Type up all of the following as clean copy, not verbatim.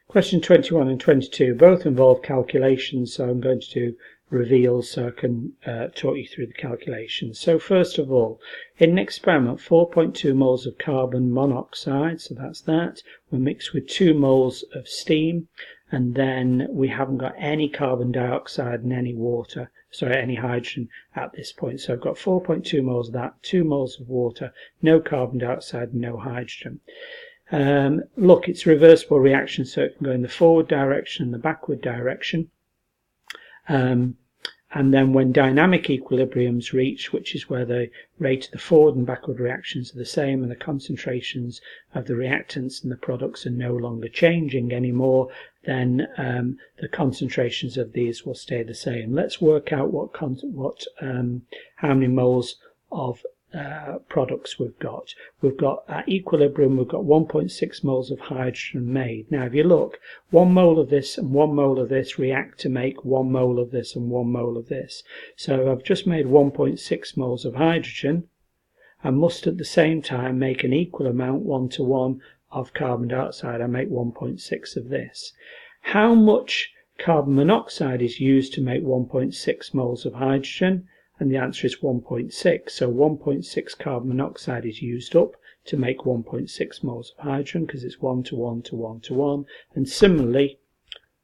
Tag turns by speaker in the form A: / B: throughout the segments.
A: Question 21 and 22 both involve calculations, so I'm going to do reveals so I can talk you through the calculations. So first of all, in an experiment, 4.2 moles of carbon monoxide, so that's that, were mixed with 2 moles of steam, and then we haven't got any carbon dioxide and any water, sorry, any hydrogen at this point. So I've got 4.2 moles of that, 2 moles of water, no carbon dioxide, no hydrogen. Look, it's a reversible reaction, so it can go in the forward direction and the backward direction. And then when dynamic equilibrium's reached, which is where the rate of the forward and backward reactions are the same and the concentrations of the reactants and the products are no longer changing anymore, then the concentrations of these will stay the same. Let's work out how many moles of products we've got. We've got at equilibrium, we've got 1.6 moles of hydrogen made. Now if you look, 1 mole of this and 1 mole of this react to make 1 mole of this and 1 mole of this. So I've just made 1.6 moles of hydrogen. I must at the same time make an equal amount 1 to 1 of carbon dioxide. I make 1.6 of this. How much carbon monoxide is used to make 1.6 moles of hydrogen? And the answer is 1.6. So 1.6 carbon monoxide is used up to make 1.6 moles of hydrogen because it's 1 to 1 to 1 to 1. And similarly,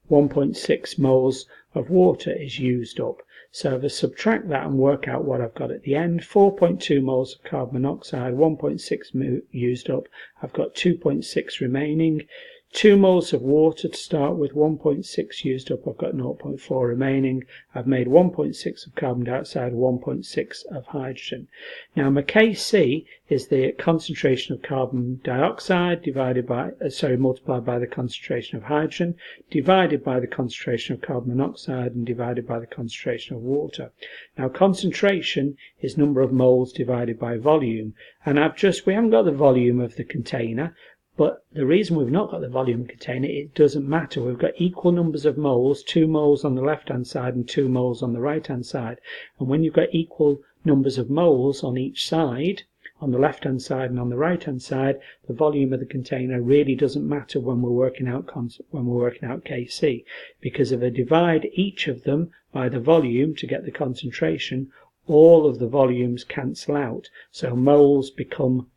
A: 1.6 moles of water is used up. So if I subtract that and work out what I've got at the end, 4.2 moles of carbon monoxide, 1.6 used up, I've got 2.6 remaining. 2 moles of water to start with, 1.6 used up, I've got 0.4 remaining. I've made 1.6 of carbon dioxide, 1.6 of hydrogen. Now my Kc is the concentration of carbon dioxide divided by, multiplied by the concentration of hydrogen, divided by the concentration of carbon monoxide, and divided by the concentration of water. Now concentration is number of moles divided by volume, and we haven't got the volume of the container. But the reason we've not got the volume container, it doesn't matter. We've got equal numbers of moles, 2 moles on the left-hand side and 2 moles on the right-hand side. And when you've got equal numbers of moles on each side, on the left-hand side and on the right-hand side, the volume of the container really doesn't matter when we're working out Kc. Because if I divide each of them by the volume to get the concentration, all of the volumes cancel out. So moles become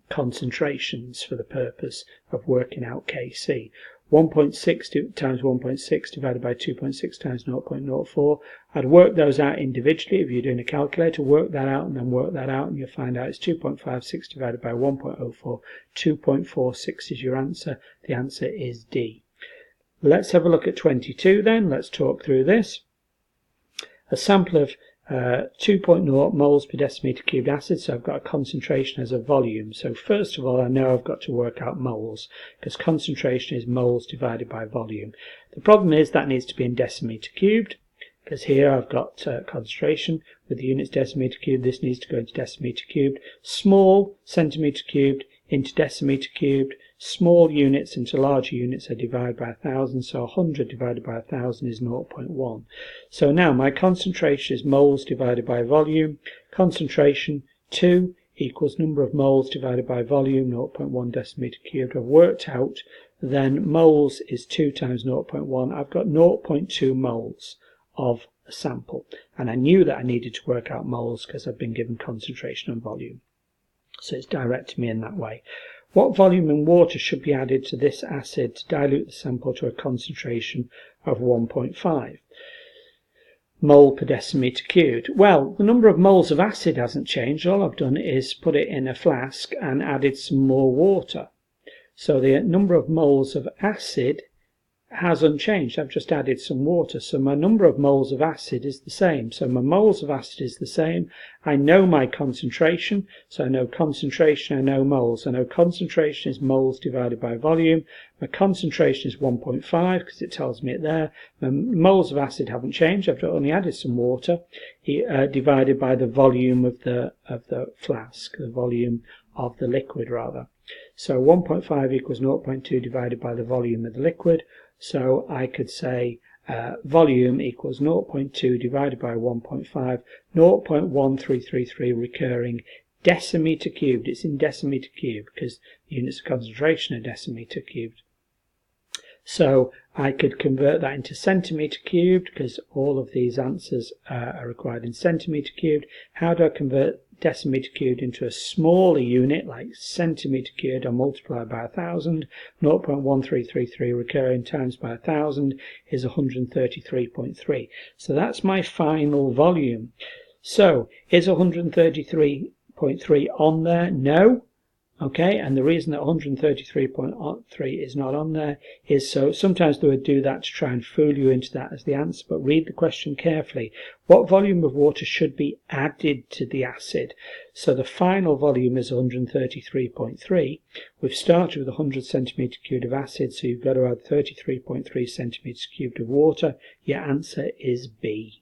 A: concentrations for the purpose of working out Kc. 1.6 times 1.6 divided by 2.6 times 0.04. I'd work those out individually. If you're doing a calculator, work that out and then work that out, and you'll find out it's 2.56 divided by 1.04. 2.46 is your answer. The answer is D. Let's have a look at 22 then. Let's talk through this. A sample of 2.0 moles per decimeter cubed acid, so I've got a concentration as a volume. So first of all, I know I've got to work out moles, because concentration is moles divided by volume. The problem is that needs to be in decimeter cubed, because here I've got concentration with the units decimeter cubed. This needs to go into decimeter cubed. Small centimeter cubed into decimeter cubed. Small units into larger units are divided by 1,000, so 100 divided by 1,000 is 0.1. So now my concentration is moles divided by volume. Concentration 2 equals number of moles divided by volume, 0.1 decimeter cubed. I've worked out then moles is 2 times 0.1. I've got 0.2 moles of a sample, and I knew that I needed to work out moles because I've been given concentration and volume. So it's directed me in that way. What volume in water should be added to this acid to dilute the sample to a concentration of 1.5 mole per decimeter cubed? Well, the number of moles of acid hasn't changed. All I've done is put it in a flask and added some more water. So the number of moles of acid hasn't changed. I've just added some water. So my number of moles of acid is the same. So my moles of acid is the same. I know my concentration. So I know concentration, I know moles. I know concentration is moles divided by volume. My concentration is 1.5 because it tells me it there. My moles of acid haven't changed. I've only added some water divided by the volume of the flask, the volume of the liquid rather. So 1.5 equals 0.2 divided by the volume of the liquid. So I could say volume equals 0.2 divided by 1.5, 0.1333 recurring decimeter cubed. It's in decimeter cubed because units of concentration are decimeter cubed. So I could convert that into centimetre cubed, because all of these answers are required in centimetre cubed. How do I convert decimetre cubed into a smaller unit like centimetre cubed? I multiply by 1,000. 0.1333 recurring times by 1,000 is 133.3. So that's my final volume. So is 133.3 on there? No. Okay, and the reason that 133.3 is not on there is so sometimes they would do that to try and fool you into that as the answer, but read the question carefully. What volume of water should be added to the acid? So the final volume is 133.3. We've started with 100 centimetre cubed of acid, so you've got to add 33.3 centimetres cubed of water. Your answer is B.